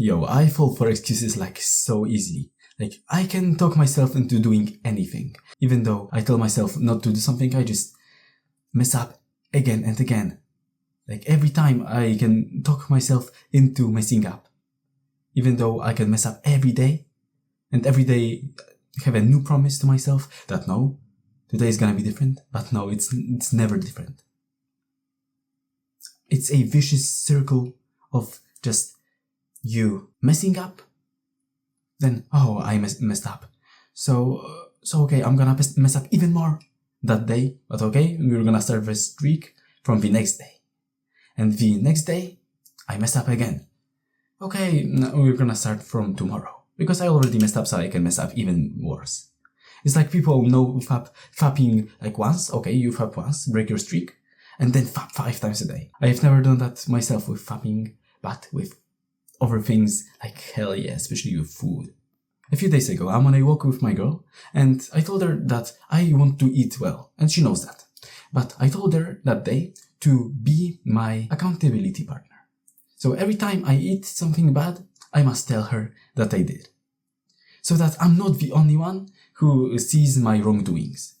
Yo, I fall for excuses like so easily. Like, I can talk myself into doing anything. Even though I tell myself not to do something, I just mess up again and again. Like, every time I can talk myself into messing up. Even though I can mess up every day, and every day have a new promise to myself that no, today is gonna be different, but no, it's never different. It's a vicious circle of just you messing up, then, oh, I messed up. So okay, I'm gonna mess up even more that day, but okay, we're gonna start the streak from the next day. And the next day, I mess up again. Okay, we're gonna start from tomorrow, because I already messed up, so I can mess up even worse. It's like people know fapping like once, okay, you fap once, break your streak, and then fap 5 times a day. I have never done that myself with fapping, but with other things, like hell yeah, especially with food. A few days ago, I'm on a walk with my girl, and I told her that I want to eat well, and she knows that. But I told her that day to be my accountability partner. So every time I eat something bad, I must tell her that I did. So that I'm not the only one who sees my wrongdoings.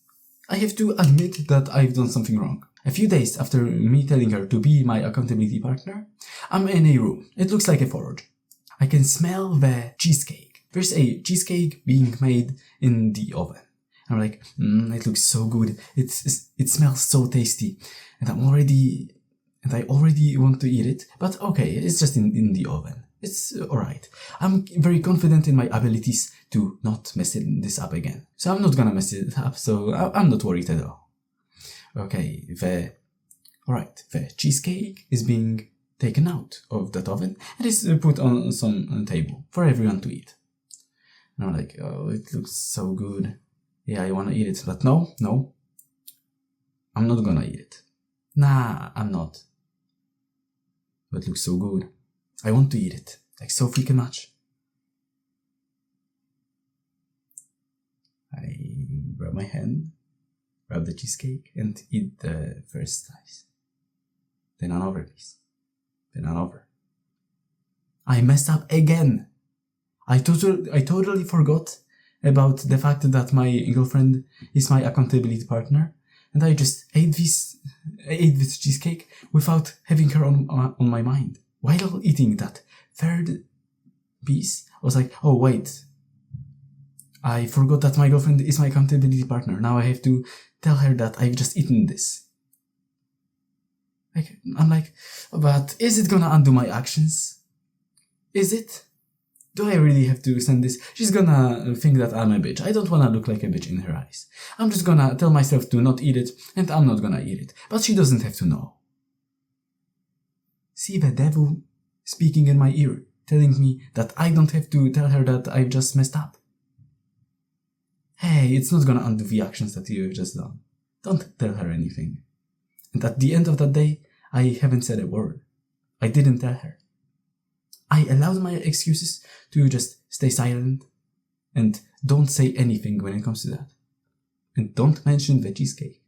I have to admit that I've done something wrong. A few days after me telling her to be my accountability partner, I'm in a room. It looks like a forge. I can smell the cheesecake. There's a cheesecake being made in the oven. I'm like, it looks so good. It smells so tasty. And I already want to eat it. But okay, it's just in the oven. It's alright. I'm very confident in my abilities to not mess this up again. So I'm not gonna mess it up, so I'm not worried at all. Okay, the cheesecake is being taken out of that oven and is put on some table for everyone to eat. And I'm like, oh, it looks so good. Yeah, I wanna eat it, but no, I'm not gonna eat it. Nah, I'm not. But it looks so good. I want to eat it, like so freaking much. I grab my hand, grab the cheesecake, and eat the first slice. Then another piece. Then another. I messed up again. I totally forgot about the fact that my girlfriend is my accountability partner, and I just ate this cheesecake without having her on my mind. While eating that third piece, I was like, oh wait, I forgot that my girlfriend is my accountability partner. Now I have to tell her that I've just eaten this. I'm like, but is it gonna undo my actions? Is it? Do I really have to send this? She's gonna think that I'm a bitch. I don't wanna look like a bitch in her eyes. I'm just gonna tell myself to not eat it, and I'm not gonna eat it. But she doesn't have to know. See the devil speaking in my ear, telling me that I don't have to tell her that I've just messed up. Hey, it's not gonna undo the actions that you've just done. Don't tell her anything. And at the end of that day, I haven't said a word. I didn't tell her. I allowed my excuses to just stay silent and don't say anything when it comes to that. And don't mention the cheesecake.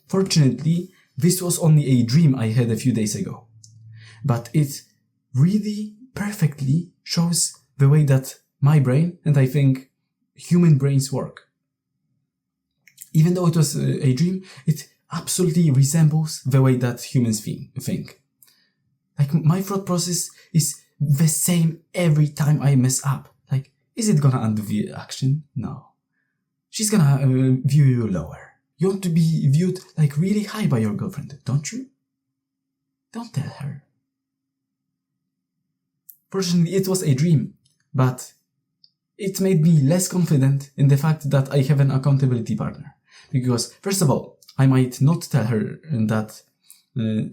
Fortunately, this was only a dream I had a few days ago. But it really perfectly shows the way that my brain, and I think human brains work. Even though it was a dream, it absolutely resembles the way that humans think. Like, my thought process is the same every time I mess up. Like, is it gonna undo the action? No. She's gonna view you lower. You want to be viewed like really high by your girlfriend, don't you? Don't tell her. Fortunately, it was a dream, but it made me less confident in the fact that I have an accountability partner. Because, first of all, I might not tell her that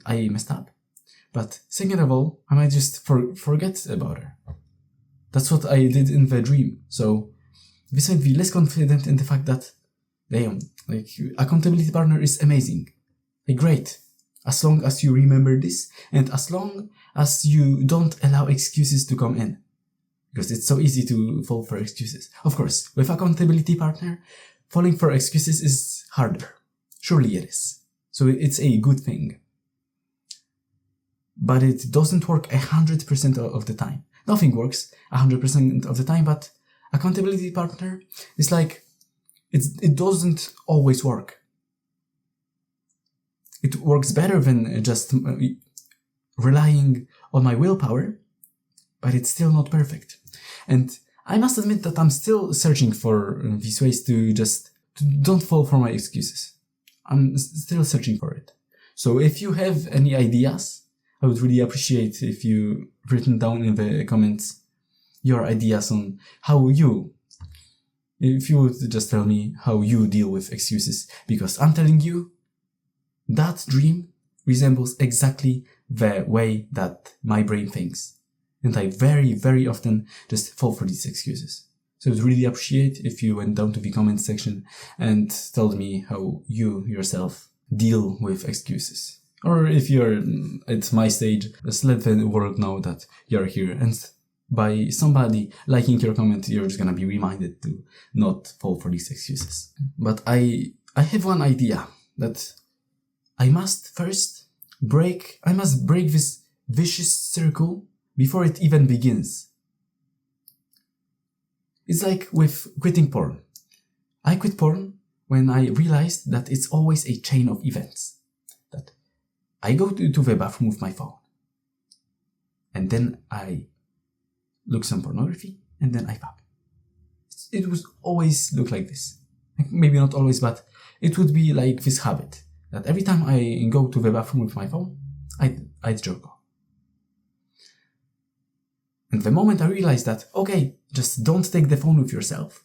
I messed up. But second of all, I might just forget about her. That's what I did in the dream. So this made me less confident in the fact that, damn, like, accountability partner is amazing. Like, great. As long as you remember this, and as long as you don't allow excuses to come in. Because it's so easy to fall for excuses. Of course, with accountability partner, falling for excuses is harder. Surely it is. So it's a good thing. But it doesn't work 100% of the time. Nothing works 100% of the time, but accountability partner is like, it doesn't always work. It works better than just relying on my willpower, but it's still not perfect. And I must admit that I'm still searching for these ways to don't fall for my excuses. I'm still searching for it. So if you have any ideas, I would really appreciate if you written down in the comments your ideas on if you would just tell me how you deal with excuses, because I'm telling you, that dream resembles exactly the way that my brain thinks. And I very, very often just fall for these excuses. So I would really appreciate if you went down to the comment section and told me how you yourself deal with excuses. Or if you're at my stage, just let the world know that you're here. And by somebody liking your comment, you're just gonna be reminded to not fall for these excuses. But I have one idea that I must break this vicious circle before it even begins. It's like with quitting porn. I quit porn when I realized that it's always a chain of events. That I go to the bathroom with my phone, and then I look some pornography, and then I pop. It would always look like this. Maybe not always, but it would be like this habit. That every time I go to the bathroom with my phone, I'd jerk off. And the moment I realized that, okay, just don't take the phone with yourself,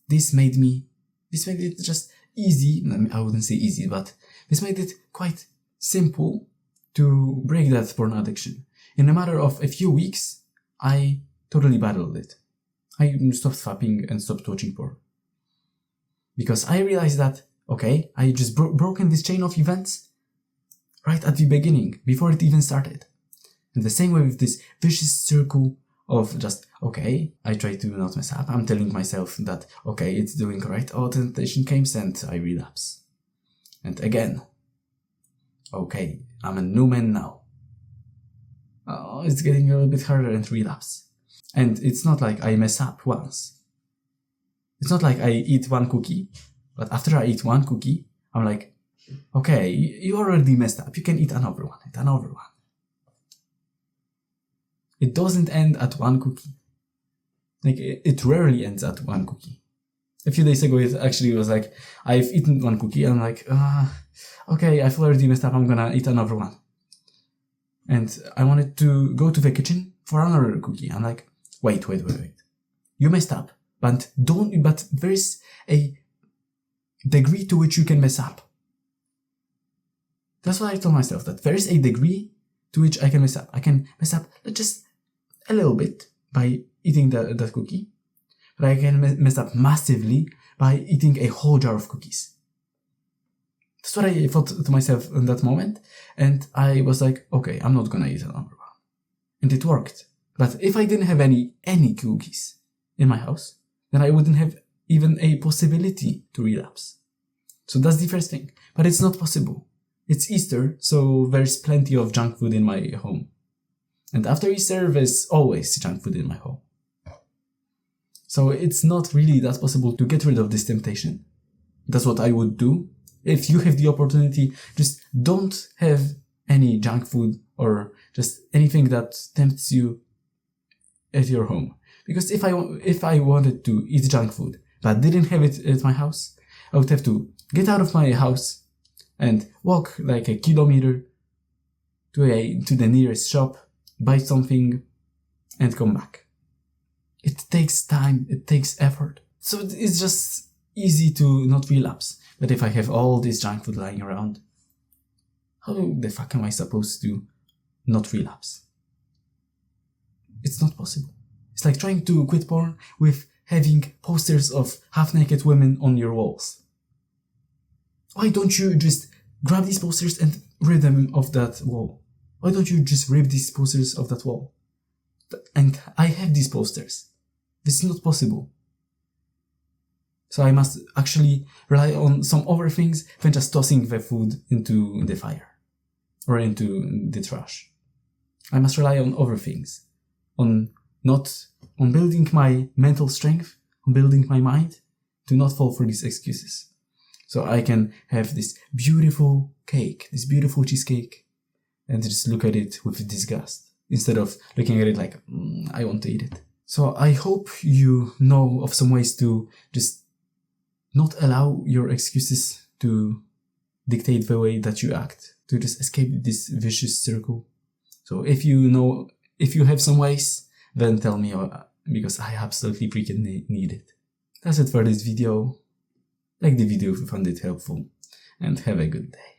this made it just easy. I wouldn't say easy, but this made it quite simple to break that porn addiction. In a matter of a few weeks, I totally battled it. I stopped fapping and stopped watching porn. Because I realized that, okay, I just broken this chain of events right at the beginning, before it even started. And the same way with this vicious circle of just, okay, I try to not mess up. I'm telling myself that, okay, it's doing right. Oh, temptation comes and I relapse. And again, okay, I'm a new man now. Oh, it's getting a little bit harder and relapse. And it's not like I mess up once. It's not like I eat one cookie, but after I eat one cookie, I'm like, okay, you already messed up. You can eat another one. It doesn't end at one cookie. Like, it rarely ends at one cookie. A few days ago, it actually was like, I've eaten one cookie, and I'm like, okay, I've already messed up, I'm gonna eat another one. And I wanted to go to the kitchen for another cookie. I'm like, wait. You messed up, but there's a degree to which you can mess up. That's what I told myself, that there is a degree to which I can mess up. I can mess up just a little bit by eating that cookie, but I can mess up massively by eating a whole jar of cookies. That's what I thought to myself in that moment, and I was like, okay, I'm not gonna eat another one. And it worked. But if I didn't have any cookies in my house, then I wouldn't have even a possibility to relapse. So that's the first thing. But it's not possible. It's Easter, so there's plenty of junk food in my home. And after Easter, there's always junk food in my home. So it's not really that possible to get rid of this temptation. That's what I would do. If you have the opportunity, just don't have any junk food or just anything that tempts you at your home. Because if I wanted to eat junk food but didn't have it at my house, I would have to get out of my house and walk like a kilometer to the nearest shop, buy something, and come back. It takes time, it takes effort. So it's just easy to not relapse. But if I have all this junk food lying around, how the fuck am I supposed to not relapse? It's not possible. It's like trying to quit porn with having posters of half-naked women on your walls. Why don't you just grab these posters and rip them off that wall? Why don't you just rip these posters off that wall? And I have these posters. This is not possible. So I must actually rely on some other things than just tossing the food into the fire or into the trash. I must rely on other things. on building my mental strength, on building my mind, to not fall for these excuses. So I can have this beautiful cake, this beautiful cheesecake, and just look at it with disgust, instead of looking at it like, I want to eat it. So I hope you know of some ways to just not allow your excuses to dictate the way that you act, to just escape this vicious circle. So if you have some ways, then tell me, because I absolutely freaking need it. That's it for this video. Like the video if you found it helpful, and have a good day.